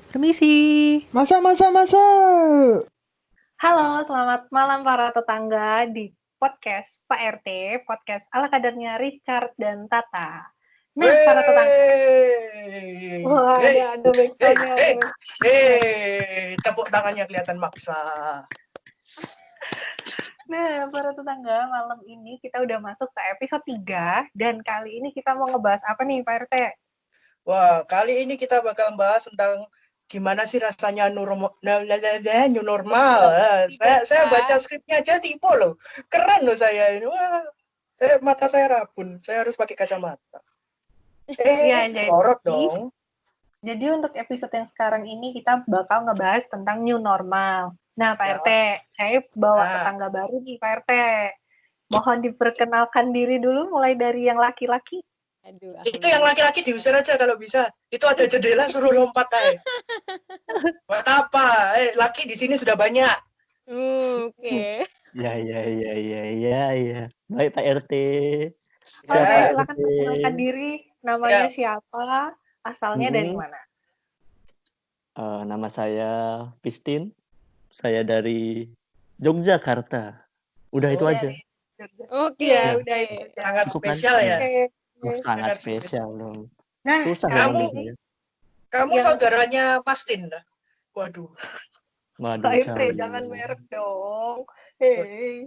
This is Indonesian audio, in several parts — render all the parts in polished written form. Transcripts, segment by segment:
Permisi. Masa. Halo, selamat malam para tetangga di podcast Pak RT, podcast ala kadarnya Richard dan Tata. Nah, para tetangga, wah Hey, ada backsoundnya, ada backsoundnya. tepuk tangannya kelihatan maksa. Nah, para tetangga, malam ini kita udah masuk ke episode 3, dan kali ini kita mau ngebahas apa nih, Pak RT? Wah, kali ini kita bakal bahas tentang gimana sih rasanya new normal. Saya baca skripnya aja tipe loh. Keren loh saya ini. Wah, mata saya rabun. Saya harus pakai kacamata. Ya, Lorot dong. Jadi untuk episode yang sekarang ini kita bakal ngebahas tentang new normal. Nah, Pak Ya. RT, saya bawa tetangga baru nih, Pak RT. Mohon diperkenalkan diri dulu, mulai dari yang laki-laki. Aduh, Itu yang laki-laki diusir aja kalau bisa. Itu ada jendela suruh lompat aja. Buat apa? Laki di sini sudah banyak. Oke. Ya. Baik Pak RT. Oke, Ya. silakan perkenalkan diri. Namanya siapa? Asalnya dari mana? Nama saya Pistin. Saya dari Yogyakarta. Udah itu aja. Oke. Ya, udah itu. Sangat Bukan? spesial ya. Sangat spesial dong. Nah, Susah kamu- ngomong saya. Kamu saudaranya Pastin dah. Waduh. Pak RT, jauh. jangan merek dong. Hei.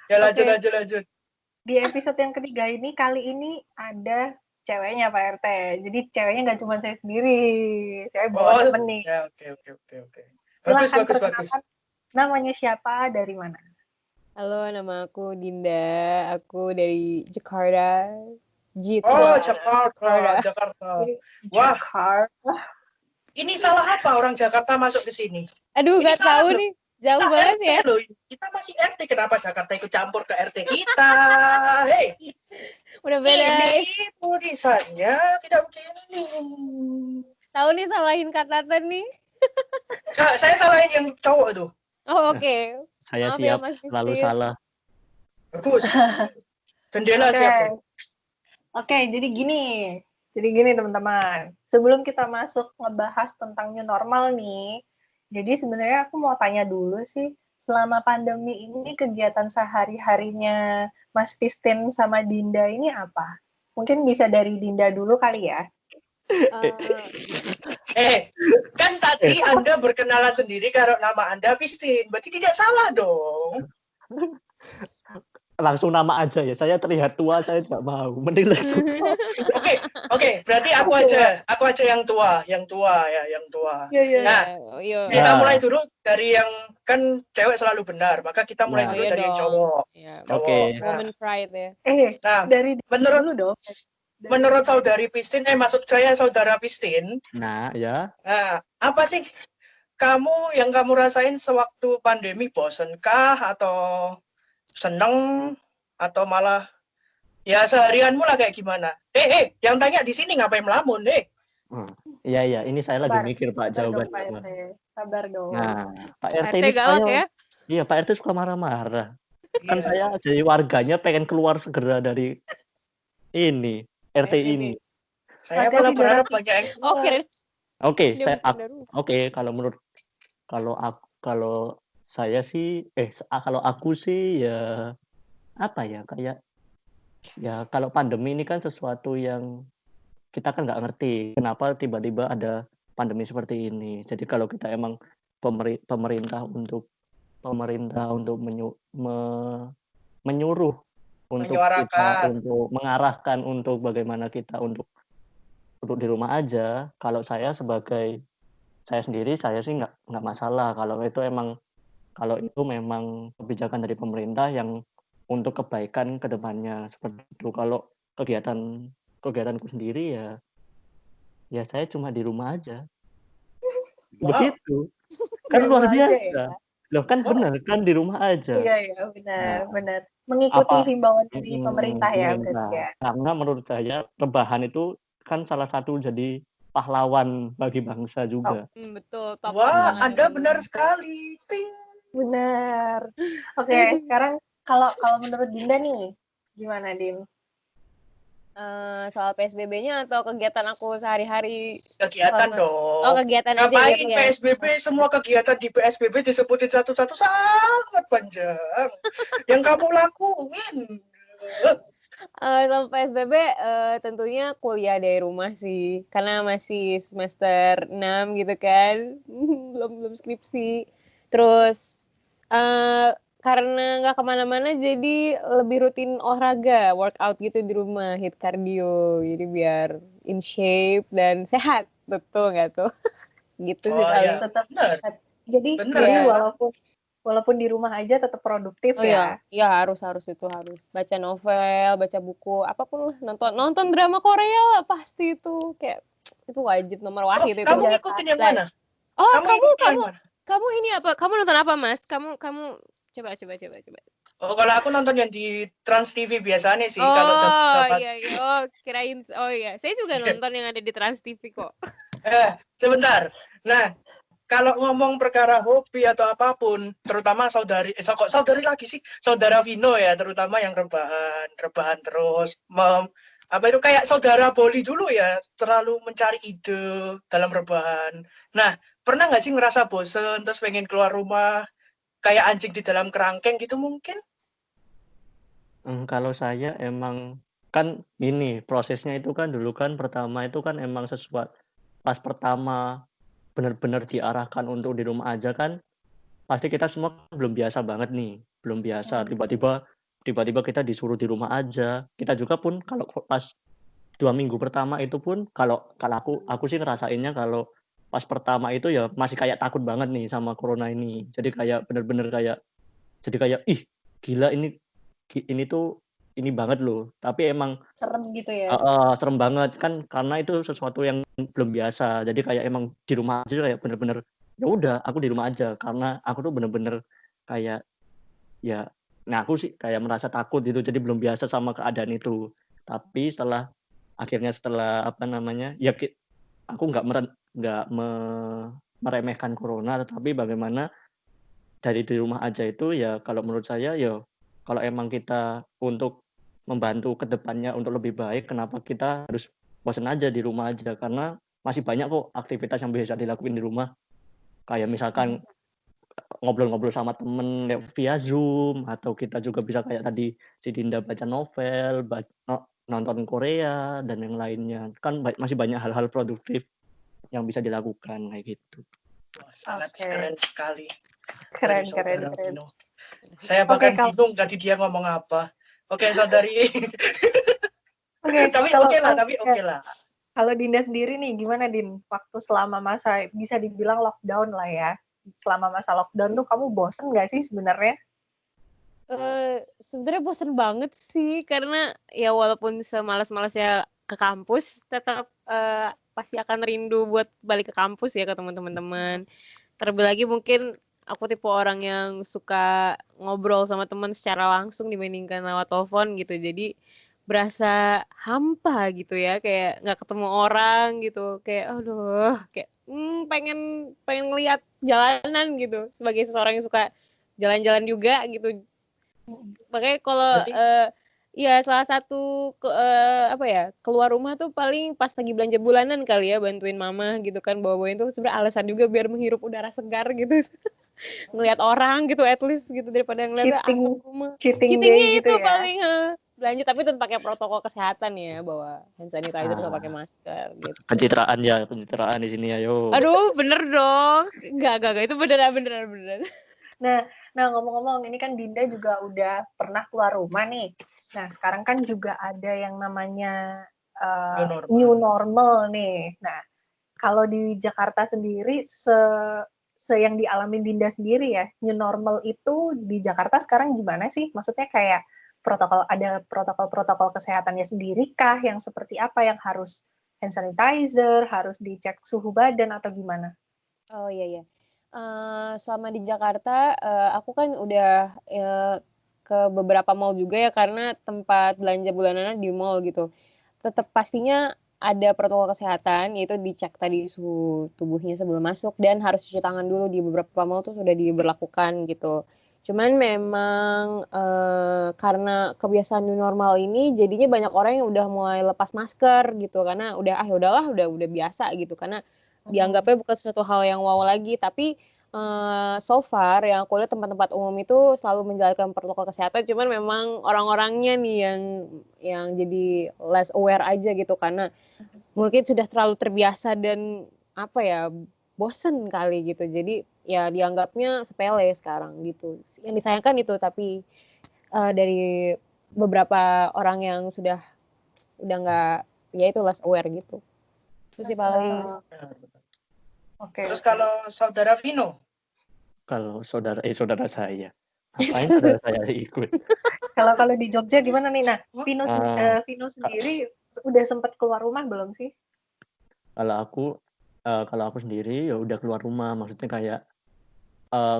Ya lanjut, Oke. lanjut. Di episode yang ketiga ini, kali ini ada ceweknya Pak RT. Jadi ceweknya nggak cuma saya sendiri. Saya bawa temen nih. Ya, oke. Silahkan Bagus. perkenalkan namanya siapa, dari mana? Halo, nama aku Dinda. Aku dari Jakarta. Jakarta. Wah, Jakarta. ini salah apa orang Jakarta masuk ke sini? Aduh, Ini gak salah tahu loh. nih. Jauh Kita banget RT ya. loh. Kita masih RT. Kenapa Jakarta ikut campur ke RT kita? Hei, Udah beda. ini tulisannya tidak begini. Tahu nih salahin Kak Tata nih. Saya salahin yang cowok tuh. Oh, oke. Saya Maaf ya, siap Mas selalu Pistin. salah. Bagus. Jendela siapa? Oke, jadi gini teman-teman. Sebelum kita masuk ngebahas tentang new normal nih, jadi sebenarnya aku mau tanya dulu sih, selama pandemi ini kegiatan sehari-harinya Mas Pistin sama Dinda ini apa? Mungkin bisa dari Dinda dulu kali ya. Kan tadi Anda berkenalan sendiri kalau nama Anda Pistin. Berarti tidak salah dong. Langsung nama aja ya. Saya terlihat tua, saya tidak mau. Mending langsung. Oke. Berarti aku aja yang tua. Iya. Nah, Iya. kita mulai dulu dari yang kan cewek selalu benar. Maka kita mulai dulu dari yang cowok. Iya. Oke. Woman pride ya. Nah, dari dulu dong. menurut saudari Pistin, maksud saya saudara Pistin. Nah, ya. Nah, apa sih yang kamu rasain sewaktu pandemi? Bosenkah atau seneng atau malah ya seharianmu lah kayak gimana? Yang tanya di sini ngapain melamun, Iya, ini saya lagi mikir Pak jawabannya. Pak RT. Sabar dong. Nah, Pak RT RT ini galak ya. Iya, Pak RT suka marah-marah. Kan saya jadi warganya pengen keluar segera dari ini, RT ini. Saya malah berharap banyak yang Kalau saya sih kalau aku sih ya apa ya, kayak ya kalau pandemi ini kan sesuatu yang kita kan nggak ngerti kenapa tiba-tiba ada pandemi seperti ini. Jadi kalau kita emang pemerintah untuk menyuruh untuk kita untuk mengarahkan untuk bagaimana kita untuk di rumah aja. Kalau saya sebagai saya sendiri, saya sih nggak masalah kalau itu memang kebijakan dari pemerintah yang untuk kebaikan ke depannya seperti itu. Kalau kegiatanku sendiri ya saya cuma di rumah aja. Begitu. Kan luar biasa. Loh kan benar kan di rumah aja. Iya, benar. Mengikuti himbauan dari pemerintah ya berarti ya. Karena menurut saya rebahan itu kan salah satu jadi pahlawan bagi bangsa juga. Betul. Wah, Anda benar sekali. Ting. Benar. Oke, sekarang kalau menurut Dinda nih, gimana Din? Soal PSBB-nya atau kegiatan aku sehari-hari Kegiatan selama oh, dong. kegiatan aja gitu Ngapain ya? PSBB, semua kegiatan di PSBB disebutin satu-satu sangat panjang. Yang kamu lakuin. Selama PSBB, tentunya kuliah dari rumah sih, karena masih semester 6 gitu kan, belum skripsi. Terus, karena nggak kemana-mana jadi lebih rutin olahraga, workout gitu di rumah, hit cardio, jadi biar in shape dan sehat, betul nggak tuh? Gitu sih Oh paling. ya, Tetap. bener. Jadi Bener, Iya. walaupun di rumah aja tetap produktif Oh iya, ya. iya harus itu harus. Baca novel, baca buku, apapun lah, nonton drama Korea lah pasti itu, kayak itu wajib nomor Oh, wahid itu. kamu Menjaga ngikutin yang Lah, mana? oh Kamu ngikutin yang mana? kamu ini apa? Kamu nonton apa, Mas? Kamu coba. Oh, kalau aku nonton yang di Trans TV biasanya sih, kalau Oh dapat. iya, oh kirain, oh iya, saya juga nonton yang ada di Trans TV kok. Sebentar. Nah, kalau ngomong perkara hobi atau apapun, terutama saudari lagi sih, saudara Vino ya, terutama yang rebahan terus, apa itu kayak saudara Boli dulu ya, terlalu mencari ide dalam rebahan. Nah, pernah nggak sih ngerasa bosen terus pengen keluar rumah, kayak anjing di dalam kerangkeng gitu mungkin? Kalau saya emang kan ini prosesnya itu kan dulu kan pertama itu kan emang pas pertama benar-benar diarahkan untuk di rumah aja kan pasti kita semua belum biasa banget nih, belum biasa tiba-tiba kita disuruh di rumah aja. Kita juga pun kalau pas 2 minggu pertama itu pun kalau aku sih ngerasainnya kalau pas pertama itu ya masih kayak takut banget nih sama corona ini. Jadi kayak bener-bener kayak, "Ih, gila ini tuh ini banget loh." Tapi emang Serem gitu ya. serem banget kan karena itu sesuatu yang belum biasa. Jadi kayak emang di rumah aja kayak bener-bener, ya udah aku di rumah aja karena aku tuh bener-bener kayak ya aku sih kayak merasa takut gitu, jadi belum biasa sama keadaan itu. Tapi setelah apa namanya, ya aku nggak meremehkan corona, tetapi bagaimana dari di rumah aja itu ya kalau menurut saya ya kalau emang kita untuk membantu ke depannya untuk lebih baik, kenapa kita harus bosen aja di rumah aja, karena masih banyak kok aktivitas yang bisa dilakuin di rumah. Kayak misalkan ngobrol-ngobrol sama temen via Zoom, atau kita juga bisa kayak tadi si Dinda baca novel, nonton Korea, dan yang lainnya. Kan masih banyak hal-hal produktif yang bisa dilakukan kayak gitu. Wah, sangat Oke. keren sekali Keren. dari saudara Vino. Saya Oke, bahkan bingung tadi dia ngomong apa. Oke, saudari. Oke, tapi kalau oke lah. kalau Dinda sendiri nih, gimana Din? Waktu selama masa bisa dibilang lockdown lah ya. Selama masa lockdown tuh kamu bosen nggak sih sebenarnya? Sebenarnya bosen banget sih, karena ya walaupun semalas-malasnya ke kampus, tetap pasti akan rindu buat balik ke kampus ya, ketemu teman-teman. Terlebih lagi mungkin aku tipe orang yang suka ngobrol sama teman secara langsung dibandingkan lewat telepon gitu. Jadi berasa hampa gitu ya, kayak nggak ketemu orang gitu, kayak aduh, kayak pengen ngeliat jalanan gitu. Sebagai seseorang yang suka jalan-jalan juga gitu. Makanya kalau Berarti ya salah satu apa ya, keluar rumah tuh paling pas lagi belanja bulanan kali ya, bantuin mama gitu kan, bawa-bawain tuh sebenarnya alasan juga biar menghirup udara segar gitu. Ngelihat orang gitu at least gitu, daripada ngeliat atap rumah. Cheating Cheating-nya day gitu itu ya. paling belanja, tapi tetap pakai protokol kesehatan ya, bawa hand sanitizer sama pakai masker gitu. Pencitraan di sini ayo. Aduh, bener dong. Enggak, itu beneran. Nah, ngomong-ngomong, ini kan Dinda juga udah pernah keluar rumah nih. Nah, sekarang kan juga ada yang namanya new normal nih. Nah, kalau di Jakarta sendiri, yang dialami Dinda sendiri ya, new normal itu di Jakarta sekarang gimana sih? Maksudnya kayak ada protokol kesehatannya sendiri kah? Yang seperti apa yang harus hand sanitizer, harus dicek suhu badan atau gimana? Oh iya. Selama di Jakarta, aku kan udah ke beberapa mall juga ya, karena tempat belanja bulanannya di mall gitu. Tetap pastinya ada protokol kesehatan, yaitu dicek tadi suhu tubuhnya sebelum masuk, dan harus cuci tangan dulu di beberapa mall tuh sudah diberlakukan gitu. Cuman memang karena kebiasaan new normal ini jadinya banyak orang yang udah mulai lepas masker gitu karena udah ya udahlah udah biasa gitu karena dianggapnya bukan sesuatu hal yang wow lagi tapi so far yang aku lihat tempat-tempat umum itu selalu menjalankan protokol kesehatan cuman memang orang-orangnya nih yang jadi less aware aja gitu karena mungkin sudah terlalu terbiasa dan apa ya bosen kali gitu jadi ya dianggapnya sepele sekarang gitu yang disayangkan itu tapi dari beberapa orang yang udah nggak ya itu less aware gitu itu sih paling Oke. Terus kalau saudara Vino? Kalau saudara saya. Ngapain saudara saya ikut? Kalau di Jogja gimana nih? Nah, Ah, Vino sendiri udah sempat keluar rumah belum sih? Kalau aku sendiri ya udah keluar rumah, maksudnya kayak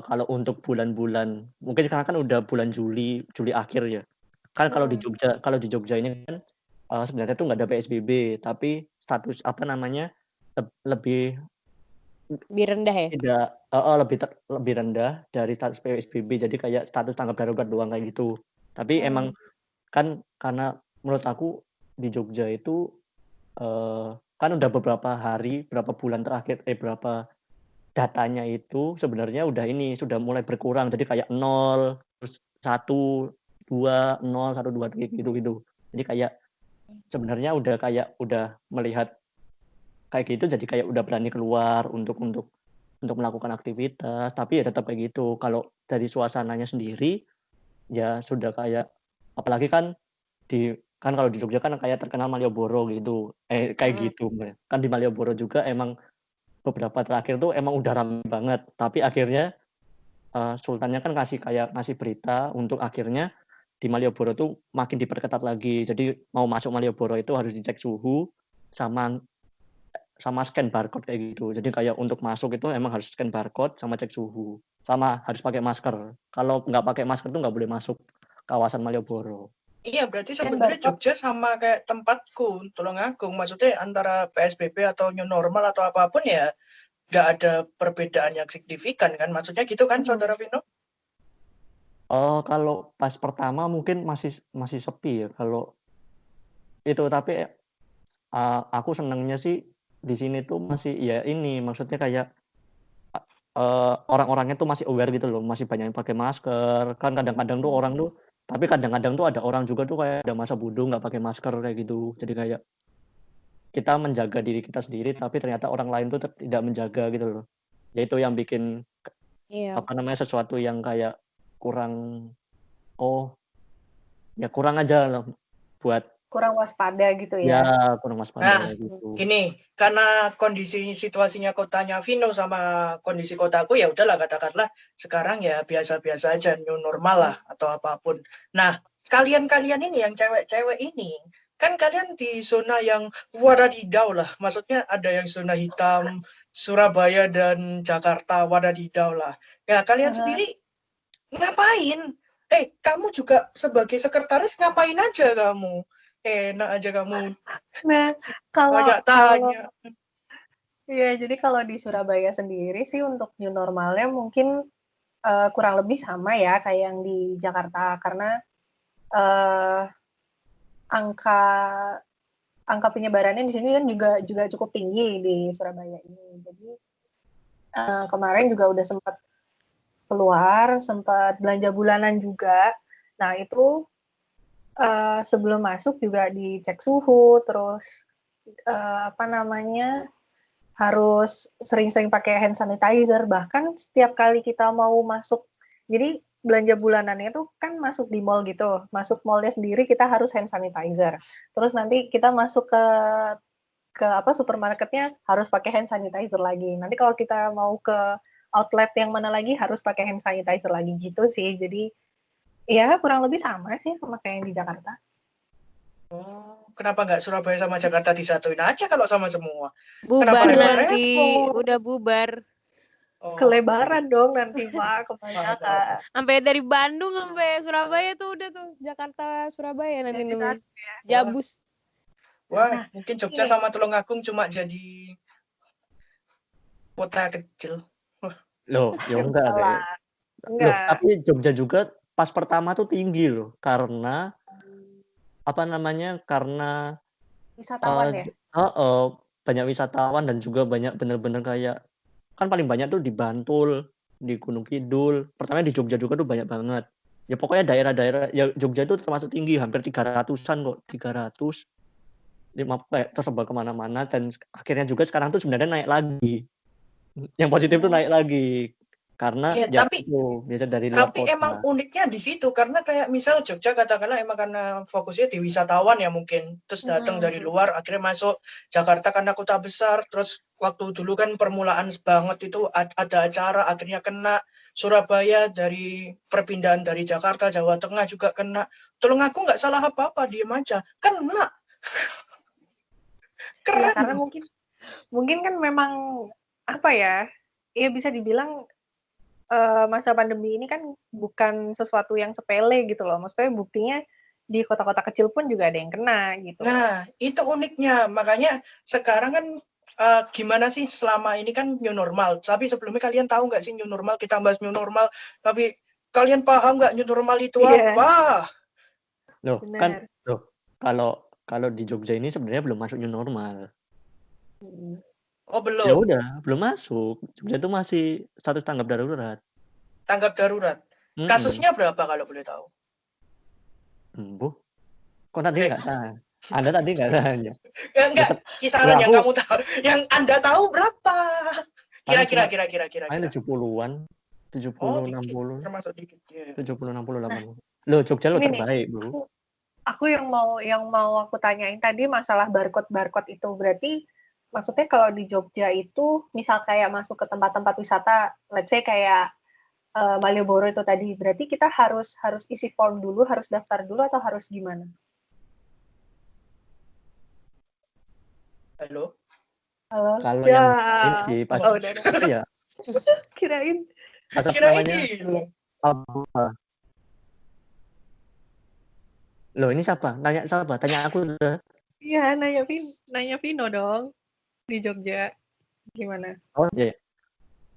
kalau untuk bulan-bulan mungkin sekarang kan udah bulan Juli akhir ya. Kan kalau di Jogja ini kan sebenarnya tuh nggak ada PSBB, tapi status apa namanya lebih lebih rendah ya tidak lebih rendah dari status PSBB. Jadi kayak status tanggap darurat doang kayak gitu. Tapi emang kan karena menurut aku di Jogja itu kan udah berapa bulan terakhir berapa datanya itu sebenarnya sudah mulai berkurang. Jadi kayak 0, terus 1, 2, 0, 1, 2 gitu. Jadi kayak sebenarnya udah melihat kayak gitu jadi kayak udah berani keluar untuk melakukan aktivitas, tapi ya tetap kayak gitu. Kalau dari suasananya sendiri ya sudah kayak apalagi kan kalau di Jogja kan kayak terkenal Malioboro gitu. Kayak gitu. Kan di Malioboro juga emang beberapa terakhir tuh emang udah ramai banget, tapi akhirnya sultannya kan ngasih berita untuk akhirnya di Malioboro tuh makin diperketat lagi. Jadi mau masuk Malioboro itu harus dicek suhu sama scan barcode kayak gitu. Jadi kayak untuk masuk itu emang harus scan barcode sama cek suhu, sama harus pakai masker. Kalau nggak pakai masker tuh nggak boleh masuk kawasan Malioboro. Iya, berarti sebenarnya Jogja sama kayak tempatku, Tulungagung. Maksudnya antara PSBB atau new normal atau apapun ya nggak ada perbedaan yang signifikan kan? Maksudnya gitu kan, saudara Vino? Kalau pas pertama mungkin masih sepi ya kalau itu, tapi aku senengnya sih di sini tuh masih ya ini, maksudnya kayak orang-orangnya tuh masih aware gitu loh, masih banyak yang pakai masker. Kan kadang-kadang tuh tapi kadang-kadang tuh ada orang juga tuh kayak ada masa bodoh nggak pakai masker kayak gitu. Jadi kayak kita menjaga diri kita sendiri, tapi ternyata orang lain tuh tidak menjaga gitu loh. Ya itu yang bikin apa namanya sesuatu yang kayak kurang kurang aja loh buat Kurang waspada gitu ya ya. kurang waspada Nah, gitu. gini, karena kondisi situasinya kotanya Vino sama kondisi kotaku ya udahlah katakanlah sekarang ya biasa-biasa aja new normal lah atau apapun. Nah, kalian ini yang cewek-cewek ini kan kalian di zona yang wadadidau lah. Maksudnya ada yang zona hitam, Surabaya dan Jakarta wadadidau lah. Ya, kalian sendiri ngapain? Kamu juga sebagai sekretaris ngapain aja kamu? Enak aja kamu. Nah, Banyak tanya. ya jadi kalau di Surabaya sendiri sih untuk new normalnya mungkin kurang lebih sama ya kayak yang di Jakarta karena angka penyebarannya di sini kan juga cukup tinggi di Surabaya ini. Jadi kemarin juga udah sempat keluar, sempat belanja bulanan juga. Nah itu sebelum masuk juga dicek suhu, terus harus sering-sering pakai hand sanitizer. Bahkan setiap kali kita mau masuk, jadi belanja bulanannya itu kan masuk di mall gitu, masuk mallnya sendiri kita harus hand sanitizer. Terus nanti kita masuk ke supermarketnya harus pakai hand sanitizer lagi. Nanti kalau kita mau ke outlet yang mana lagi harus pakai hand sanitizer lagi gitu sih. Jadi ya kurang lebih sama sih sama kayak yang di Jakarta. Kenapa nggak Surabaya sama Jakarta disatuin aja kalau sama semua? bubar Kenapa nanti repot? udah bubar Kelebaran dong nanti Pak, kebanyakan. sampai dari Bandung sampai Surabaya tuh udah tuh Jakarta Surabaya nanti Jadi namanya satu ya. Jabus. Wah, mungkin Jogja sama Tulungagung cuma jadi kota kecil. Loh, ya enggak deh. Loh, Enggak. tapi Jogja juga pas pertama tuh tinggi loh, karena apa namanya, karena Wisatawan ya? heeh, banyak wisatawan dan juga banyak bener-bener kayak kan paling banyak tuh di Bantul, di Gunung Kidul, pertamanya di Jogja juga tuh banyak banget. Ya pokoknya daerah-daerah ya Jogja itu termasuk tinggi, hampir 300-an kok, 300, kayak tersebar ke mana-mana dan akhirnya juga sekarang tuh sebenarnya naik lagi. Yang positif tuh Oh. naik lagi, karena Ya, ya itu biasa dari luar tapi emang kota. uniknya di situ karena kayak misal Jogja katakanlah emang karena fokusnya di wisatawan ya mungkin terus datang dari luar akhirnya masuk Jakarta karena kota besar terus waktu dulu kan permulaan banget itu ada acara akhirnya kena Surabaya dari perpindahan dari Jakarta Jawa Tengah juga kena tolong aku nggak salah apa-apa diem aja kena Iya, keren karena mungkin kan memang apa ya? Ya bisa dibilang masa pandemi ini kan bukan sesuatu yang sepele gitu loh. Maksudnya buktinya di kota-kota kecil pun juga ada yang kena gitu. Nah, itu uniknya. Makanya sekarang kan gimana sih selama ini kan new normal. Tapi sebelumnya kalian tahu nggak sih new normal? Kita bahas new normal. Tapi kalian paham nggak new normal itu Iya, apa? Loh, kan benar. kalau kalau di Jogja ini sebenarnya belum masuk new normal. Oh, Ya belum. udah, belum masuk. Jogja itu masih status tanggap darurat. Tanggap darurat. Mhm. Kasusnya berapa kalau boleh tahu? Bu, kok tadi Eh, nggak tanya? Anda tadi nggak tanya. ya Ya, enggak. ya Kisaran yang aku kamu tahu, yang Anda tahu berapa? paling cuma paling Kira-kira. 70-an, Oh, 70, dikit. 60, Termasuk dikit. Ya. 70, 60, Nah, 80. Loh, Jogja lo ini nih, terbaik, Bro. aku yang mau aku tanyain tadi masalah barcode itu berarti maksudnya kalau di Jogja itu misal kayak masuk ke tempat-tempat wisata, let's say kayak Malioboro itu tadi, berarti kita harus isi form dulu, harus daftar dulu atau harus gimana? Halo? Halo? Kalau Ya, yang ini sih pas oh udah. apa ya? Kirain. Pas apa Kirain namanya? hilang. Apa? Loh, ini siapa? Nanya siapa? Tanya aku. Iya, nanya Vino dong di Jogja. Gimana? Oh, iya.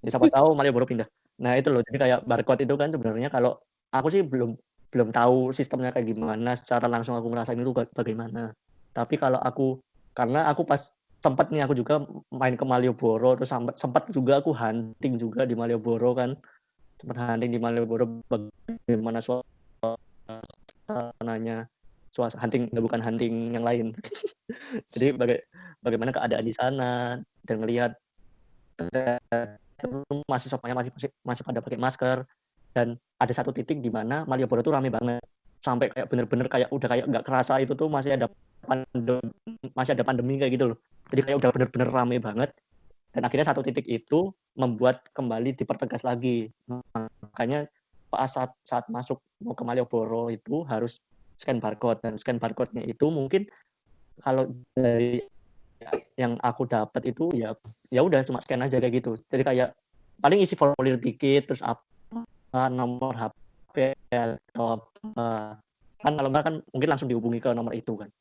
Ya, siapa tahu Malioboro pindah. Nah, itu loh. Jadi kayak barcode itu kan sebenarnya kalau aku sih belum tahu sistemnya kayak gimana, secara langsung aku ngerasain itu bagaimana. Tapi kalau karena aku pas sempat nih aku juga main ke Malioboro terus sempat juga aku hunting juga di Malioboro kan. Sempat hunting di Malioboro bagaimana suasananya. Hunting bukan hunting yang lain. Jadi bagaimana keadaan di sana dan ngelihat masih semuanya masih pada pakai masker dan ada satu titik di mana Malioboro tuh rame banget sampai kayak bener-bener kayak udah kayak nggak kerasa itu tuh masih ada pandemi kayak gitu loh. Jadi kayak udah bener-bener rame banget dan akhirnya satu titik itu membuat kembali dipertegas lagi. Makanya saat masuk mau ke Malioboro itu harus scan barcode dan scan barcode-nya itu mungkin kalau dari yang aku dapat itu ya udah cuma scan aja kayak gitu. Jadi kayak paling isi formulir dikit terus apa nomor HP atau apa. Kan kalau enggak kan mungkin langsung dihubungi ke nomor itu kan.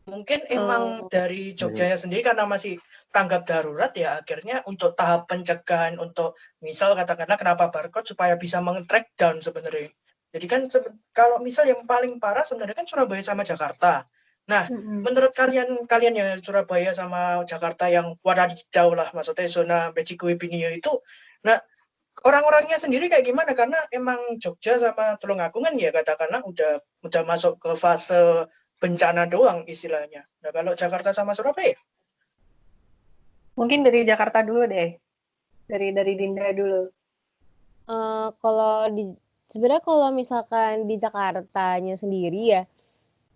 Mungkin emang dari Jogjanya sendiri karena masih tanggap darurat ya akhirnya untuk tahap pencegahan untuk misal katakanlah kenapa barcode supaya bisa meng-track down sebenarnya. Jadi kan kalau misal yang paling parah sebenarnya kan Surabaya sama Jakarta. Nah, menurut kalian yang Surabaya sama Jakarta yang wadadidaw lah maksudnya zona Becikuipinio itu, nah orang-orangnya sendiri kayak gimana? Karena emang Jogja sama Tulungagung kan ya katakanlah udah masuk ke fase bencana doang istilahnya. Nah, kalau Jakarta sama Surabaya? Mungkin dari Jakarta dulu deh. Dari Dinda dulu. Kalau sebenarnya kalau misalkan di Jakartanya sendiri ya,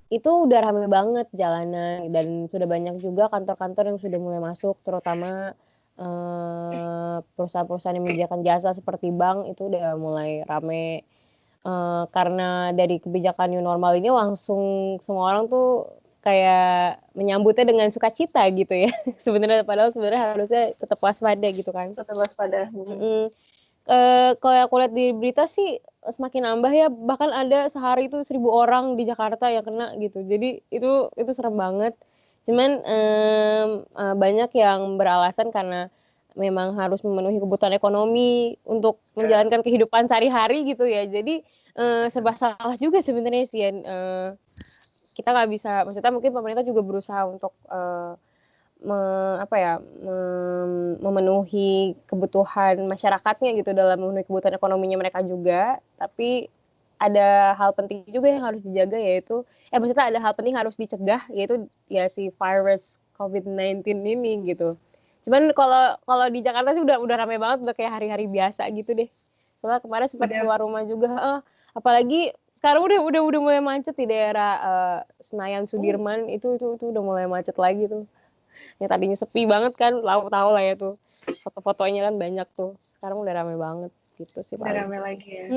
itu udah rame banget jalanan dan sudah banyak juga kantor-kantor yang sudah mulai masuk, terutama perusahaan-perusahaan yang menyediakan jasa seperti bank itu udah mulai rame. Karena dari kebijakan new normal ini langsung semua orang tuh kayak menyambutnya dengan sukacita gitu ya. Padahal sebenarnya harusnya tetap waspada gitu kan. Tetap waspada. Kalau aku lihat di berita sih semakin nambah ya, bahkan ada sehari itu 1.000 orang di Jakarta yang kena gitu. Jadi itu serem banget. Cuman banyak yang beralasan karena memang harus memenuhi kebutuhan ekonomi untuk menjalankan kehidupan sehari-hari gitu ya. Jadi serba salah juga sebenarnya sih ya. Kita nggak bisa, maksudnya mungkin pemerintah juga berusaha untuk memenuhi kebutuhan masyarakatnya gitu dalam memenuhi kebutuhan ekonominya mereka juga, tapi ada hal penting juga yang harus dijaga, yaitu maksudnya ada hal penting harus dicegah, yaitu ya si virus COVID-19 ini gitu. Cuman kalau di Jakarta sih udah ramai banget, udah kayak hari-hari biasa gitu deh. Soalnya kemarin sempat keluar rumah juga, apalagi sekarang udah mulai macet di daerah Senayan Sudirman, itu udah mulai macet lagi tuh. Yang tadinya sepi banget kan, tahu lah ya tuh. Foto-fotonya kan banyak tuh. Sekarang udah ramai banget gitu sih. Udah ramai lagi ya.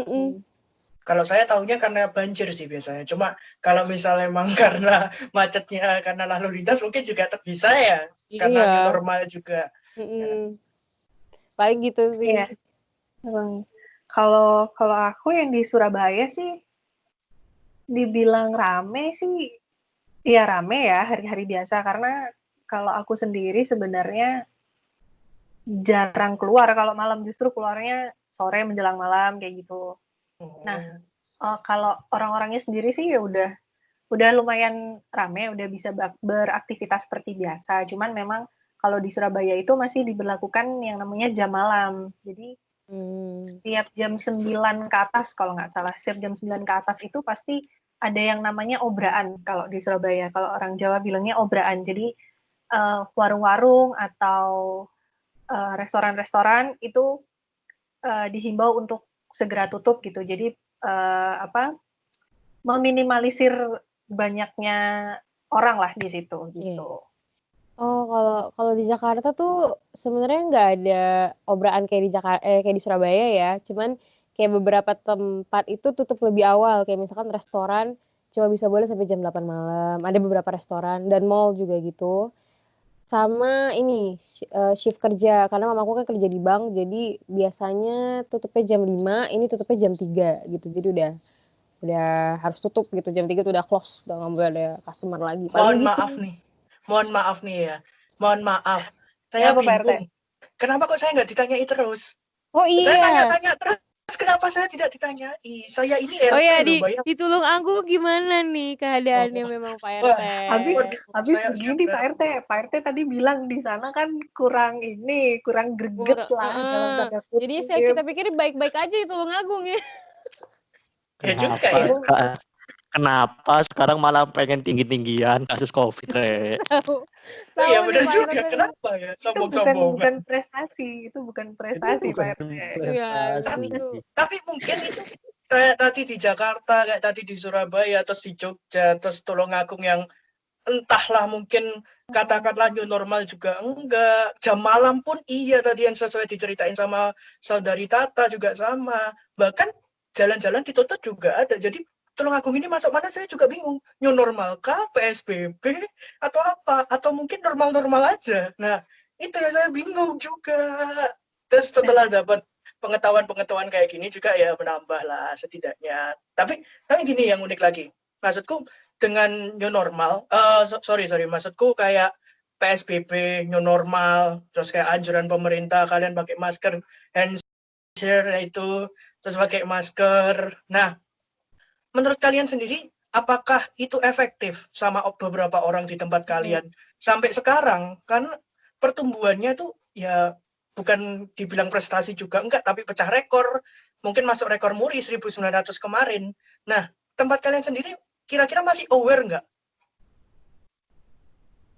Kalau saya tahunya karena banjir sih biasanya. Cuma kalau misalnya emang karena macetnya karena lalu lintas mungkin juga bisa ya. Karena new normal juga. Paling gitu sih. Iya. Kalau aku yang di Surabaya sih dibilang rame sih, ya rame ya hari-hari biasa. Karena kalau aku sendiri sebenarnya jarang keluar. Kalau malam justru keluarnya sore menjelang malam kayak gitu. Nah, kalau orang-orangnya sendiri sih ya udah lumayan rame, udah bisa beraktivitas seperti biasa. Cuman memang kalau di Surabaya itu masih diberlakukan yang namanya jam malam. Jadi setiap jam 9 ke atas kalau nggak salah, setiap jam 9 ke atas itu pasti ada yang namanya obraan kalau di Surabaya. Kalau orang Jawa bilangnya obraan. Jadi warung-warung atau restoran-restoran itu dihimbau untuk segera tutup gitu. Jadi meminimalisir banyaknya orang lah di situ gitu. Oh, kalau di Jakarta tuh sebenarnya nggak ada obraan kayak di kayak di Surabaya ya. Cuman kayak beberapa tempat itu tutup lebih awal. Kayak misalkan restoran cuma bisa boleh sampai jam 8 malam. Ada beberapa restoran dan mall juga gitu. Sama ini shift kerja, karena mamaku kan kerja di bank, jadi biasanya tutupnya jam 5, ini tutupnya jam 3 gitu. Jadi udah harus tutup gitu, jam 3 tuh udah close, udah nggak boleh ada customer lagi. Mohon maaf nih ya. Mohon maaf. Saya bingung. Kenapa kok saya nggak ditanyai terus? Oh iya. Saya tanya-tanya terus. Kenapa saya tidak ditanyai? Saya ini RT loh, di Tulungagung gimana nih keadaannya memang Pak RT? Habis begini Pak RT. Pak RT tadi bilang di sana kan kurang greget lah dalam tanda kutip. Jadi kita pikir baik-baik aja di Tulungagung ya. Ya juga ya. Kenapa sekarang malah pengen tinggi-tinggian kasus COVID, Iya benar juga. Kenapa ya? Sombong-sombong. Bukan prestasi, itu bukan prestasi Pak RT. Tapi mungkin itu kayak tadi di Jakarta, kayak tadi di Surabaya, terus di Jogja, terus Tulungagung yang entahlah mungkin katakanlah new normal juga enggak. Jam malam pun iya tadi yang sesuai diceritain sama saudari Tata juga sama. Bahkan jalan-jalan ditutup juga ada. Jadi Tulungagung ini masuk mana saya juga bingung. New normal kah, PSBB atau apa? Atau mungkin normal-normal aja. Nah, itu ya saya bingung juga. Terus setelah dapat pengetahuan kayak gini juga ya menambah lah setidaknya. Tapi gini yang unik lagi. Maksudku dengan new normal, maksudku kayak PSBB, new normal, terus kayak anjuran pemerintah kalian pakai masker, hand share itu, terus pakai masker. Nah, menurut kalian sendiri, apakah itu efektif sama beberapa orang di tempat kalian? Sampai sekarang, kan pertumbuhannya tuh ya bukan dibilang prestasi juga enggak, tapi pecah rekor. Mungkin masuk rekor muri 1900 kemarin. Nah, tempat kalian sendiri kira-kira masih aware enggak?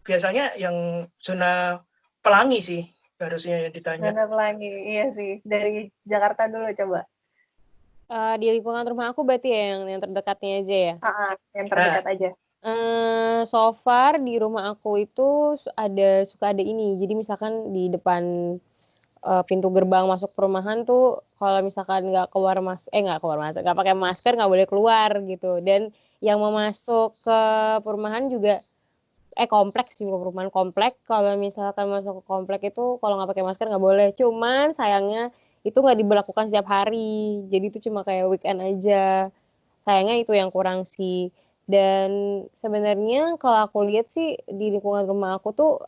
Biasanya yang zona Pelangi sih harusnya yang ditanya. Zona Pelangi, iya sih. Dari Jakarta dulu coba. Di lingkungan rumah aku berarti ya yang terdekatnya aja ya? Yang terdekat aja. So far di rumah aku itu suka ada ini. Jadi misalkan di depan pintu gerbang masuk perumahan tuh kalau misalkan nggak pakai masker nggak boleh keluar gitu. Dan yang mau masuk ke perumahan juga kompleks sih, perumahan komplek. Kalau misalkan masuk ke komplek itu kalau nggak pakai masker nggak boleh. Cuman sayangnya itu nggak diberlakukan setiap hari. Jadi itu cuma kayak weekend aja. Sayangnya itu yang kurang sih. Dan sebenarnya kalau aku lihat sih di lingkungan rumah aku tuh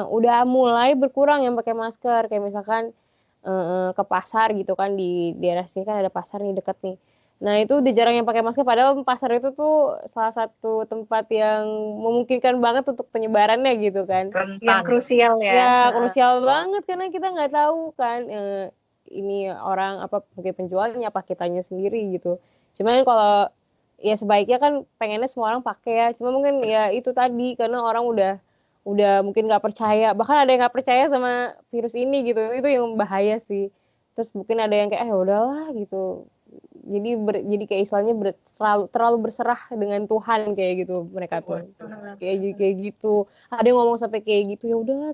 udah mulai berkurang yang pakai masker. Kayak misalkan ke pasar gitu kan, di daerah sini kan ada pasar nih deket nih. Nah itu udah jarang yang pakai masker, padahal pasar itu tuh salah satu tempat yang memungkinkan banget untuk penyebarannya gitu kan. Yang Rentan. krusial ya. Ya krusial banget karena kita nggak tahu kan ini orang apa mungkin penjualnya apa kitanya sendiri gitu. Cuman kalau ya sebaiknya kan pengennya semua orang pakai ya. Cuma mungkin ya itu tadi karena orang udah mungkin nggak percaya, bahkan ada yang nggak percaya sama virus ini gitu. Itu yang bahaya sih. Terus mungkin ada yang kayak ya udahlah gitu. Jadi kayak istilahnya terlalu berserah dengan Tuhan kayak gitu mereka tuh. Kayak gitu. Ada yang ngomong sampai kayak gitu, ya udah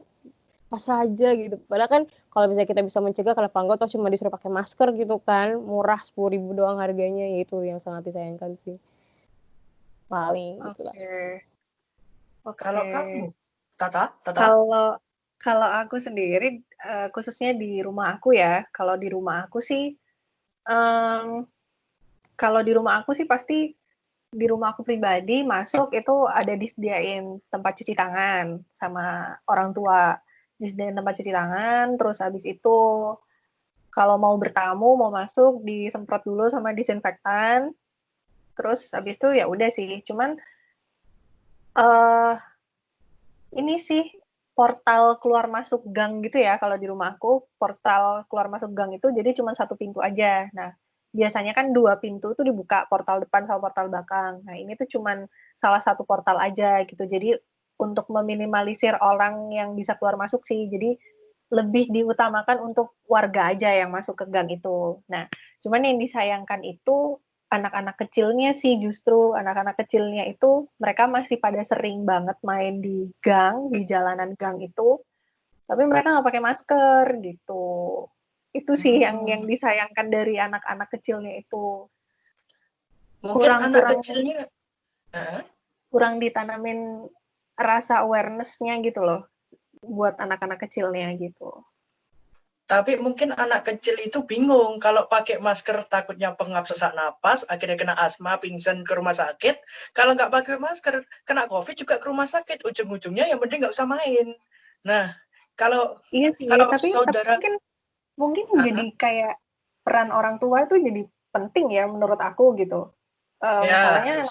pasrah aja gitu. Padahal kan kalau misalnya kita bisa mencegah, kenapa enggak, toh cuma disuruh pakai masker gitu kan, murah 10.000 doang harganya, ya itu yang sangat disayangkan sih. Paling gitu lah. Oke. Kalau kamu, Tata? Kalau aku sendiri, khususnya di rumah aku ya, kalau di rumah aku sih pasti di rumah aku pribadi masuk itu ada disediain tempat cuci tangan sama orang tua. Disediain tempat cuci tangan, terus habis itu kalau mau bertamu, mau masuk disemprot dulu sama disinfektan. Terus habis itu ya udah sih. Cuman ini sih portal keluar masuk gang gitu ya, kalau di rumah aku portal keluar masuk gang itu jadi cuma satu pintu aja. Nah biasanya kan 2 pintu tuh dibuka, portal depan sama portal belakang. Nah ini tuh cuman salah satu portal aja gitu. Jadi untuk meminimalisir orang yang bisa keluar masuk sih. Jadi lebih diutamakan untuk warga aja yang masuk ke gang itu. Nah, cuman yang disayangkan itu anak-anak kecilnya sih, justru anak-anak kecilnya itu mereka masih pada sering banget main di gang, di jalanan gang itu, tapi mereka nggak pakai masker gitu. Itu sih yang disayangkan dari anak-anak kecilnya itu. Mungkin anak kecilnya kurang ditanamin rasa awareness-nya gitu loh buat anak-anak kecilnya gitu. Tapi mungkin anak kecil itu bingung kalau pakai masker takutnya pengap sesak napas, akhirnya kena asma, pingsan ke rumah sakit. Kalau nggak pakai masker, kena COVID juga ke rumah sakit. Ujung-ujungnya yang penting nggak usah main. Nah, kalau iya sih, kalau tapi saudara mungkin jadi kayak peran orang tua itu jadi penting ya menurut aku gitu. Masalahnya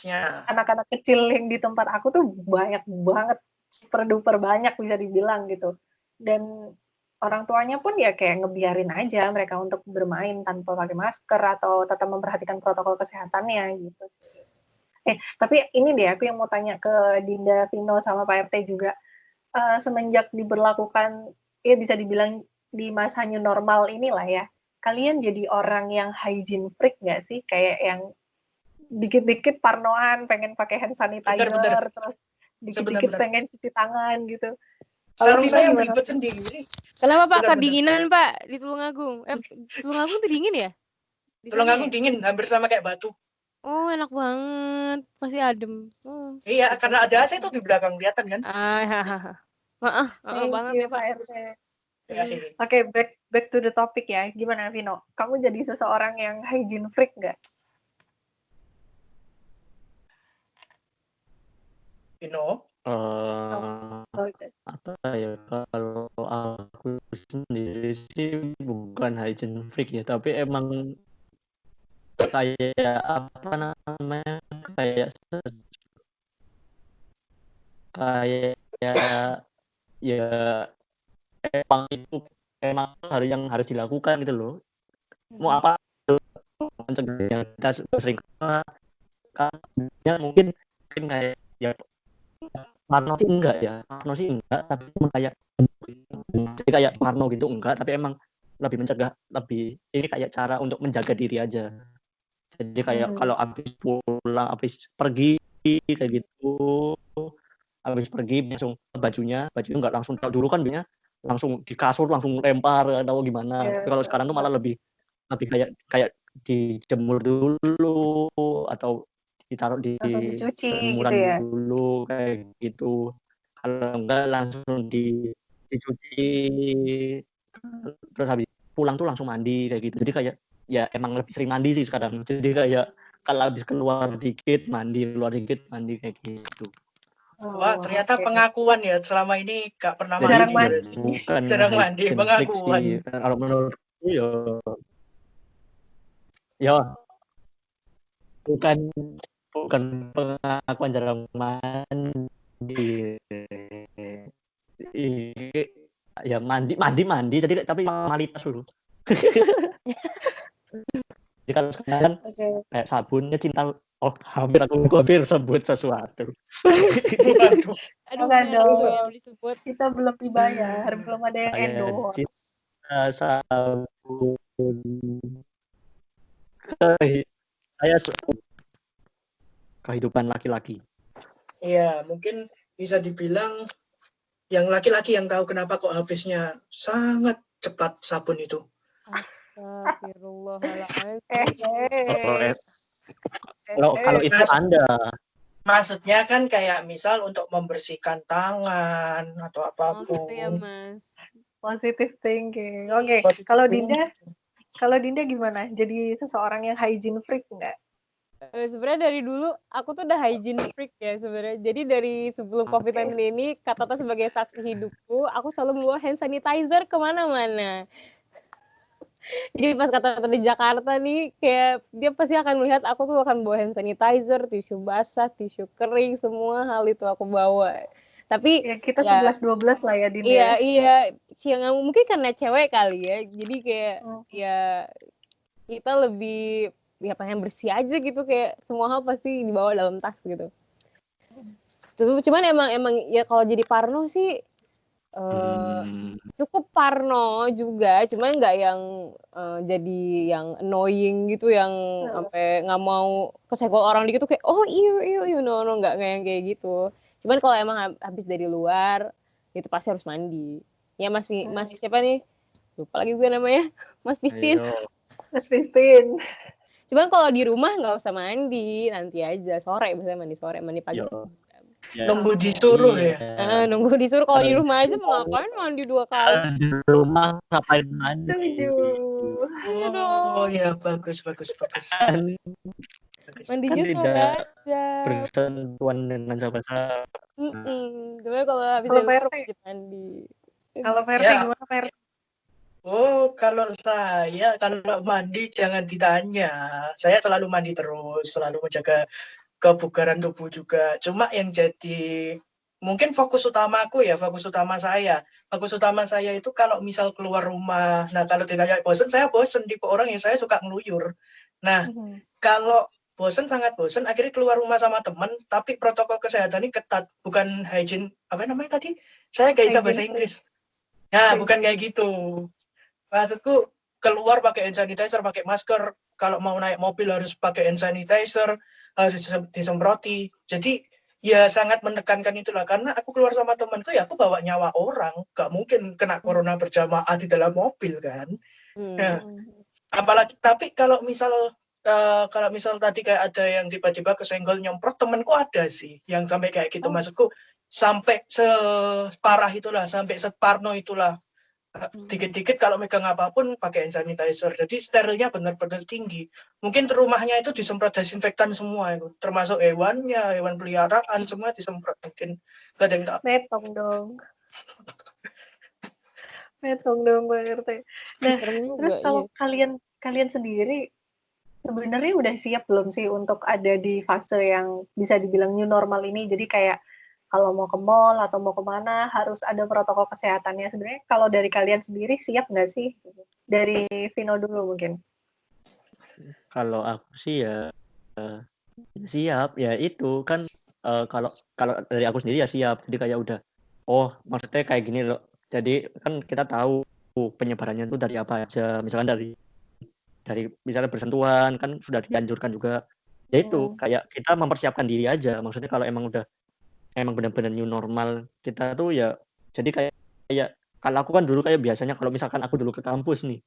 anak-anak kecil yang di tempat aku tuh banyak banget, super duper banyak bisa dibilang gitu. Dan orang tuanya pun ya kayak ngebiarin aja mereka untuk bermain tanpa pakai masker atau tetap memperhatikan protokol kesehatannya gitu sih. Tapi ini deh aku yang mau tanya ke Dinda, Vino, sama Pak RT juga. Semenjak diberlakukan, ya bisa dibilang di masa new normal inilah ya, kalian jadi orang yang hygiene freak nggak sih? Kayak yang dikit-dikit parnoan pengen pakai hand sanitizer, terus dikit-dikit pengen cuci tangan gitu. Sarung saya ribet sendiri. Kenapa Pak? Kedinginan Pak di Tulungagung. Tulungagung tuh dingin ya? Tulungagung dingin, hampir sama kayak Batu. Oh enak banget, masih adem. Iya, karena ada AC tuh di belakang kelihatan kan? Banget ya Pak RT. Oke, back to the topic ya. Gimana Vino? Kamu jadi seseorang yang hygiene freak nggak? Vino? Apa ya, kalau aku sendiri sih bukan hygiene freak ya, tapi emang kayak apa namanya, kayak ya emang itu emang hal yang harus dilakukan gitu loh. Mau apa mencegah kita sering kan mungkin kayak ya parno sih enggak tapi kayak parno gitu enggak, tapi emang lebih mencegah, lebih ini kayak cara untuk menjaga diri aja. Jadi kayak kalau habis pergi kayak gitu, habis pergi langsung bajunya nggak langsung taruh dulu kan, biasanya langsung di kasur langsung lempar atau gimana. Tapi kalau sekarang tuh malah lebih kayak dijemur dulu atau ditaruh di jemuran gitu ya? Dulu kayak gitu. Kalau enggak langsung dicuci, terus habis pulang tuh langsung mandi kayak gitu. Jadi kayak ya emang lebih sering mandi sih sekarang. Jadi kayak kalau habis keluar dikit mandi kayak gitu. Wah, Oh, ternyata oke. pengakuan ya selama ini gak pernah Jadi Jarang mandi mandi. berarti. bukan Jarang mandi, hygiene freak pengakuan. sih. Kalau menurutku ya bukan bukan pengakuan jarang mandi. Ya mandi jadi tapi formalitas dulu. Jadi kalau sekarang Oke. kayak sabunnya cinta hampir sebut sesuatu. Waduh. Aduh, Enggak merek dong. gue yang disebut. Kita belum dibayar, belum ada yang Saya endorse. cinta sabun. Saya kehidupan laki-laki. Iya, mungkin bisa dibilang yang laki-laki yang tahu kenapa kok habisnya sangat cepat sabun itu. Astagfirullahaladzim. Kalau itu Anda Maksudnya kan kayak misal untuk membersihkan tangan atau Oh gitu ya, apapun. Mas. Positive thinking. Oke, Positive kalau thinking. Dinda gimana? Jadi seseorang yang hygiene freak nggak? Sebenarnya dari dulu aku tuh udah hygiene freak ya sebenarnya. Jadi dari sebelum COVID-19 ini, Kak Tata sebagai saksi hidupku, aku selalu membawa hand sanitizer kemana-mana. Jadi pas Kak Tata di Jakarta nih, kayak dia pasti akan melihat aku tuh akan bawa hand sanitizer, tisu basah, tisu kering, semua hal itu aku bawa. Tapi Ya kita ya 11-12 lah ya Dinda. iya, mungkin karena cewek kali ya. Jadi kayak ya kita lebih ya pengen bersih aja gitu, kayak semua hal pasti dibawa dalam tas gitu. Cuman emang ya kalau jadi parno sih cukup parno juga, cuman nggak yang jadi yang annoying gitu, yang sampai nggak mau kesenggol orang dikit tuh kayak oh iya no nggak yang kayak gitu. Cuman kalau emang habis dari luar itu pasti harus mandi. Ya Mas siapa nih? Lupa lagi gue namanya. Mas Pistin. Mas Pistin. Cuman kalau di rumah nggak usah mandi, nanti aja sore, biasanya mandi sore, mandi pagi. Nunggu disuruh ya. Nunggu disuruh. Kalau di rumah aja mau ngapain mandi 2 kali? Di rumah ngapain mandi? Oh ya, bagus. Mandi Kan juga tidak aja. bersentuhan dengan siapa-siapa. Cuman kalau habis dari luar wajib mandi. Kalau Verti gimana Verti? Oh, kalau saya kalau mandi jangan ditanya. Saya selalu mandi terus, selalu menjaga kebugaran tubuh juga. Cuma yang jadi mungkin fokus utama saya itu kalau misal keluar rumah. Nah, kalau ditanya bosen, saya bosen, tipe orang yang saya suka ngeluyur. Nah, kalau sangat bosen, akhirnya keluar rumah sama teman, tapi protokol kesehatan ini ketat, bukan hygiene, apa namanya tadi? Saya gak bisa bahasa Inggris. Nah, bukan kayak gitu. Maksudku keluar pakai hand sanitizer, pakai masker, kalau mau naik mobil harus pakai hand sanitizer, harus disemproti. Jadi ya sangat menekankan itulah, karena aku keluar sama temanku ya aku bawa nyawa orang, gak mungkin kena corona berjamaah di dalam mobil kan. Nah, apalagi tapi kalau misal tadi kayak ada yang tiba-tiba kesenggol nyemprot, temanku ada sih yang sampai kayak gitu. Maksudku sampai separah itulah, sampai separno itulah. Dikit-dikit kalau megang apapun pakai hand sanitizer. Jadi sterilnya benar-benar tinggi. Mungkin rumahnya itu disemprot desinfektan semua itu, termasuk hewannya, hewan peliharaan semua disemprot. Mungkin gak ada yang tak. Metong dong Pak RT. Nah, terus kalau kalian sendiri sebenarnya udah siap belum sih untuk ada di fase yang bisa dibilang new normal ini? Jadi kayak kalau mau ke mall atau mau kemana harus ada protokol kesehatannya. Sebenarnya kalau dari kalian sendiri siap nggak sih? Dari Vino dulu mungkin. Kalau aku sih ya siap. Ya itu kan kalau dari aku sendiri ya siap. Jadi kayak udah, oh maksudnya kayak gini loh. Jadi kan kita tahu penyebarannya itu dari apa aja. Misalkan dari misalnya bersentuhan kan sudah dianjurkan juga. Ya itu kayak kita mempersiapkan diri aja. Maksudnya kalau emang benar-benar new normal kita tuh ya, jadi kayak kalau aku kan dulu kayak biasanya kalau misalkan aku dulu ke kampus nih,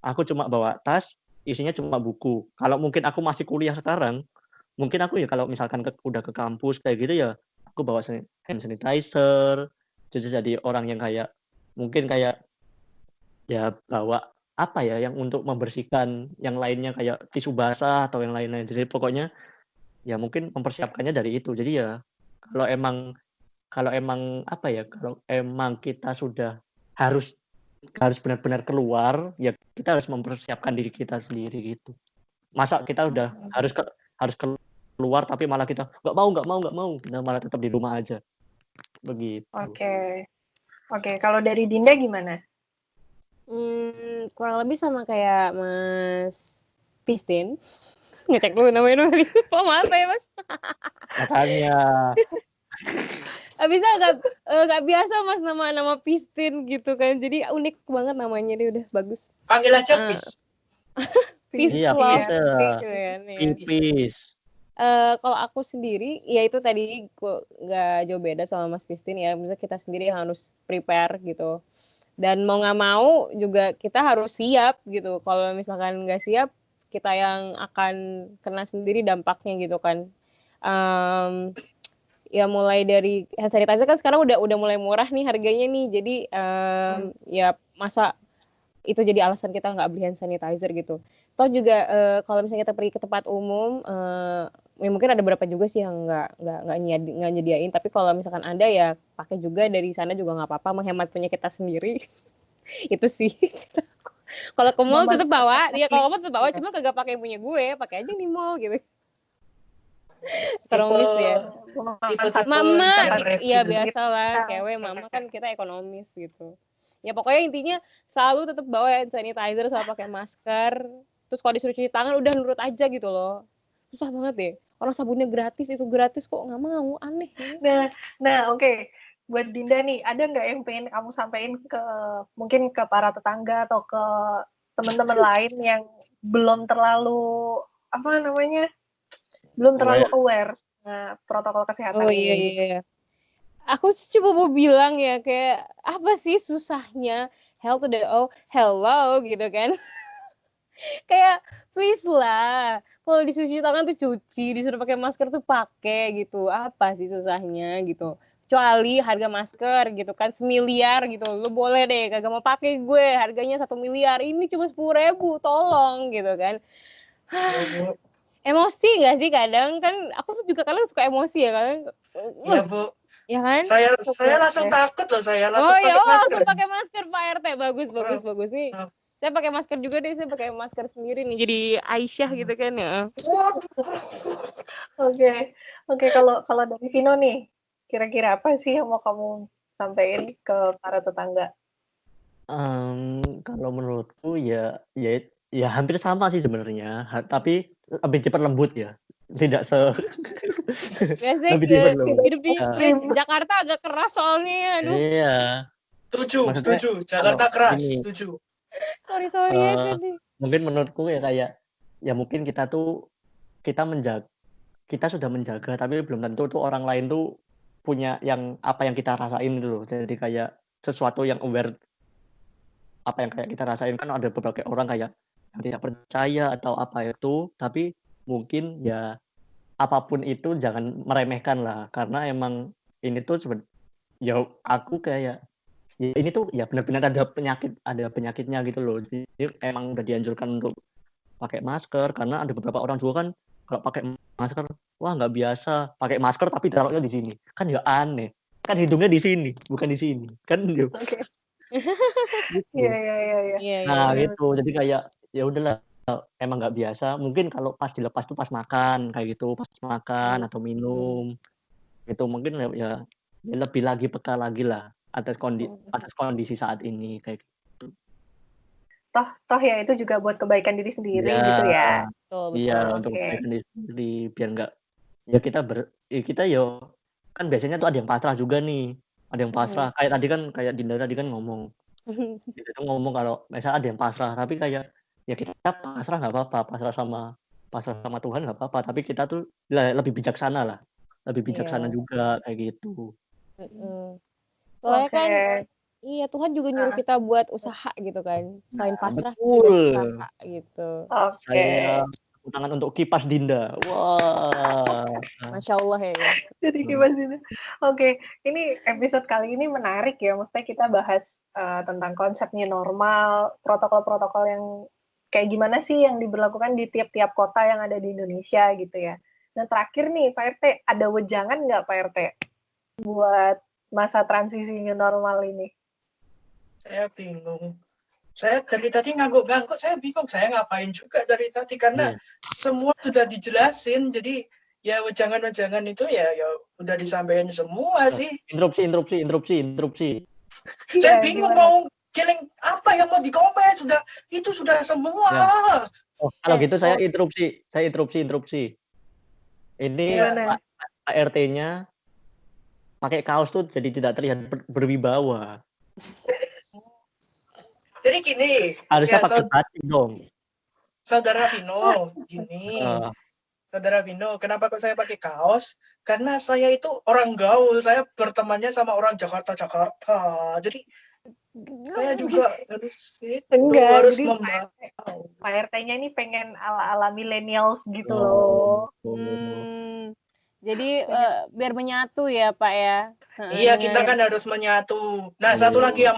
aku cuma bawa tas isinya cuma buku. Kalau mungkin aku masih kuliah sekarang, mungkin aku ya kalau misalkan udah ke kampus kayak gitu ya aku bawa hand sanitizer, jadi orang yang kayak mungkin kayak ya bawa apa ya yang untuk membersihkan yang lainnya kayak tisu basah atau yang lain-lain. Jadi pokoknya ya mungkin mempersiapkannya dari itu. Jadi ya kalau emang kalau emang apa ya, kalau emang kita sudah harus benar-benar keluar, ya kita harus mempersiapkan diri kita sendiri gitu. Masa kita udah harus keluar tapi malah kita nggak mau, kita malah tetap di rumah aja, begitu. Oke. Kalau dari Dinda gimana? Kurang lebih sama kayak Mas Pistin. Ngecek dulu namanya dulu. Oh, maaf ya Mas. Makanya Abisnya nggak biasa Mas nama Pistin gitu kan. Jadi unik banget namanya, dia udah bagus. Panggil aja Pis. Peace iya love bisa gitu kan ya. pipis. Kalau aku sendiri, ya itu tadi nggak jauh beda sama Mas Pistin ya. Misalnya kita sendiri yang harus prepare gitu. Dan mau nggak mau juga kita harus siap gitu. Kalau misalkan nggak siap, kita yang akan kena sendiri dampaknya gitu kan. Ya mulai dari hand sanitizer kan sekarang udah mulai murah nih harganya nih. Jadi ya masa itu jadi alasan kita nggak beli hand sanitizer gitu. Toh juga kalau misalnya kita pergi ke tempat umum, ya mungkin ada beberapa juga sih yang nggak nyediain. Tapi kalau misalkan ada ya pakai juga dari sana juga nggak apa-apa, menghemat punya kita sendiri. Itu sih. Kalau ke mall tetap bawa, ya kalau kamu tetap bawa, cuma kagak pakai punya gue, pakai aja di mall gitu. Ekonomis ya. Tipe-tipe Mama, ikan iya refill. biasalah, cewek mama kan kita ekonomis gitu. Ya pokoknya intinya selalu tetap bawa hand sanitizer sama pakai masker. Terus kalau disuruh cuci tangan udah nurut aja gitu loh. Susah banget deh. Orang sabunnya gratis, itu gratis kok nggak mau, aneh. Nah, oke. Buat Dinda nih, ada nggak yang pengen kamu sampaikan mungkin ke para tetangga atau ke teman-teman lain yang belum terlalu belum terlalu aware sama protokol kesehatan Oh ini? iya. Aku cuma mau bilang ya kayak apa sih susahnya hell to the O, hello gitu kan. Kayak please lah, kalau disuruh cuci tangan tuh cuci, disuruh pakai masker tuh pakai gitu. Apa sih susahnya gitu? Kecuali harga masker gitu kan 1.000.000 gitu, lu boleh deh kagak mau pakai gue, harganya 1 miliar, ini cuma 10.000, tolong gitu kan. Emosi nggak sih kadang kan, aku tuh juga kadang suka emosi ya kadang. Iya Bu, Ya kan? saya langsung takut loh, saya langsung Oh ya, pakai masker. langsung pakai masker Pak RT, bagus nih. Saya pakai masker juga deh, saya pakai masker sendiri nih, jadi Aisyah gitu kan ya. Oke. Kalau dari Vino nih, kira-kira apa sih yang mau kamu sampaikan ke para tetangga? Kalau menurutku ya hampir sama sih sebenarnya, tapi lebih cepat lembut ya, tidak Biasanya lebih cepat lembut. hidup di Jakarta agak keras soalnya, aduh. Iya. Setuju, Maksudnya Jakarta kalau keras, gini, setuju. Sorry ya kan nih. mungkin menurutku ya kayak, ya mungkin kita sudah menjaga, tapi belum tentu tuh orang lain tuh punya apa yang kita rasain gitu loh. Jadi kayak sesuatu yang aware apa yang kayak kita rasain, kan ada beberapa orang kayak yang tidak percaya atau apa itu, tapi mungkin ya apapun itu jangan meremehkan lah, karena emang ini tuh ya aku kayak ya ini tuh ya benar-benar ada penyakitnya gitu loh. Jadi emang udah dianjurkan untuk pakai masker, karena ada beberapa orang juga kan kalau pakai masker, wah nggak biasa pakai masker tapi taruhnya di sini, kan ya aneh, kan hidungnya di sini bukan di sini kan ya. Oke. Gitu. Iya. Nah gitu, jadi kayak ya udahlah, emang nggak biasa, mungkin kalau pas dilepas tuh pas makan kayak gitu, pas makan atau minum itu mungkin ya lebih lagi peka lagi lah atas kondisi saat ini kayak gitu. Toh ya itu juga buat kebaikan diri sendiri Iya, gitu ya. iya untuk Oke. kebaikan diri sendiri biar nggak ya kita kan biasanya tuh ada yang pasrah juga nih, ada yang pasrah kayak Dinda tadi kan ngomong. Kita tuh ngomong kalau misalnya ada yang pasrah, tapi kayak ya kita pasrah nggak apa-apa, pasrah sama Tuhan nggak apa-apa, tapi kita tuh lebih bijaksana lah, lebih bijaksana Iya. juga kayak gitu. Soalnya Oke. kan iya Tuhan juga nyuruh kita buat usaha gitu kan. Selain pasrah kita juga Betul. usaha gitu. Oke. Saya tepuk tangan untuk kipas Dinda. Wah. Masya Allah ya. Jadi gimana sih? Oke, ini episode kali ini menarik ya. Maksudnya kita bahas tentang konsepnya normal, protokol-protokol yang kayak gimana sih yang diberlakukan di tiap-tiap kota yang ada di Indonesia gitu ya. Nah terakhir nih Pak RT, ada wejangan nggak Pak RT? buat masa transisi new normal ini? Saya bingung. Saya dari tadi ngangguk-ngangguk, saya bingung saya ngapain juga dari tadi karena semua sudah dijelasin. Jadi ya wejangan-wejangan itu ya udah disampaikan semua sih. Interupsi. Saya Iya, bingung gimana? mau killing apa yang mau dikomen, itu sudah semua. Ya. Oh, kalau gitu saya oh. interupsi. Ini Gimana? Pak RT-nya pakai kaos tuh jadi tidak terlihat berwibawa. Jadi gini, Harusnya ya, pakai batik dong. Saudara Vino, gini. Saudara Vino, kenapa kok saya pakai kaos? Karena saya itu orang gaul, saya bertemannya sama orang Jakarta. Jadi saya juga harus jadi membawa. Pak RT-nya ini pengen ala-ala millennials gitu Oh. loh. Jadi biar menyatu ya Pak ya. Iya, kita kan harus menyatu. Nah, satu lagi yang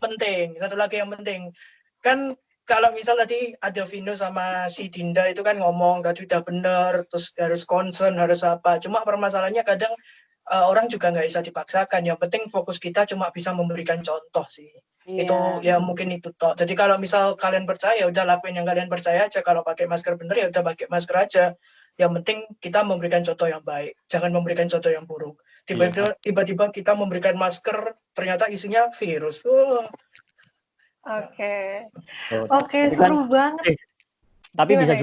penting. Kan kalau misal tadi ada Vino sama si Dinda itu kan ngomong tadi udah bener, terus harus concern, harus apa. Cuma permasalahannya kadang orang juga nggak bisa dipaksakan. Yang penting fokus kita cuma bisa memberikan contoh sih. Itu ya mungkin itu toh. Jadi kalau misal kalian percaya, udah lakuin yang kalian percaya aja. Kalau pakai masker bener ya udah pakai masker aja. Yang penting kita memberikan contoh yang baik, jangan memberikan contoh yang buruk. Tiba-tiba kita memberikan masker, ternyata isinya virus. Oke, seru banget. Tapi Gimana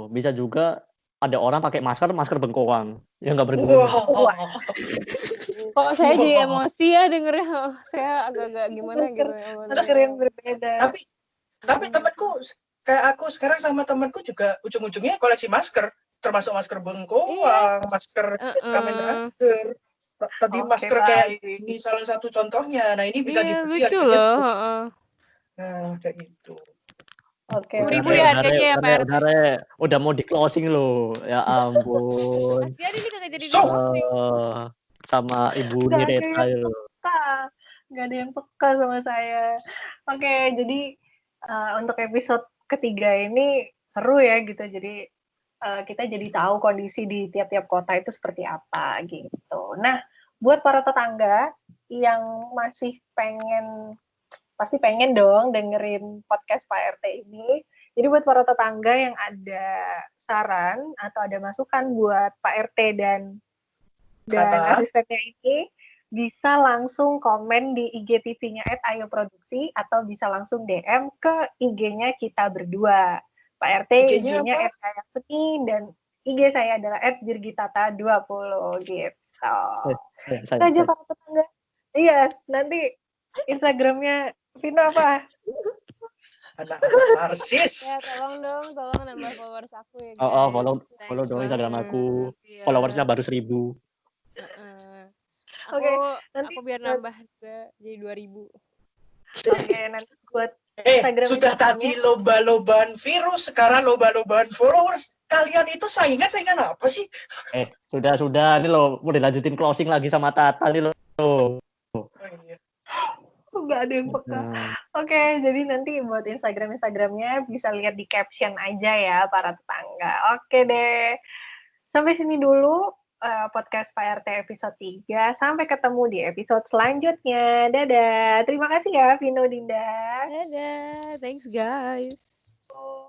bisa juga ada orang pakai masker bengkoang yang nggak berguna. Kok saya jadi emosi ya dengernya. Saya agak-agak gimana gitu. Masker yang berbeda. Tapi temanku kayak aku sekarang sama temanku juga ujung-ujungnya koleksi masker, termasuk masker bengkoang, masker Kamen Rider. Tadi masker kayak ini salah satu contohnya. Nah, ini bisa dibeli lucu loh. Nah, kayak gitu. Oke. 10.000 ya harganya ya Pak RT. Udah mau di closing loh. Ya ampun. Kasihan ini kagak jadi sama Ibu Nireta itu. Gak ada yang peka sama saya. Oke, jadi untuk episode ketiga ini seru ya gitu. Jadi kita jadi tahu kondisi di tiap-tiap kota itu seperti apa gitu. Nah, buat para tetangga yang masih pasti pengen dong dengerin podcast Pak RT ini. Jadi buat para tetangga yang ada saran atau ada masukan buat Pak RT dan asistennya ini, bisa langsung komen di IGTV-nya @ayoproduksi atau bisa langsung DM ke IG-nya kita berdua. Pak RT IG-nya @kayaseni dan IG saya adalah @jirgitata20 gitu. Saja para tetangga. Iya, nanti Instagramnya Vino apa? Anak narsis. Ya, tolong nambah followers aku ya, guys. Follow dong Instagram aku. Followersnya baru 1.000. Aku biar nambah juga jadi 2.000. Oke, nanti buat Instagram sudah tadi lomba-lombaan virus, sekarang lomba-lombaan followers. Kalian itu saingan apa sih? Sudah. Ini loh, mau dilanjutin closing lagi sama Tata nih loh. Nggak ada yang peka. Oke, jadi nanti buat Instagramnya bisa lihat di caption aja ya para tetangga. Oke deh. Sampai sini dulu podcast Pak RT episode 3. Sampai ketemu di episode selanjutnya. Dadah. Terima kasih ya Vino, Dinda. Dadah. Thanks guys.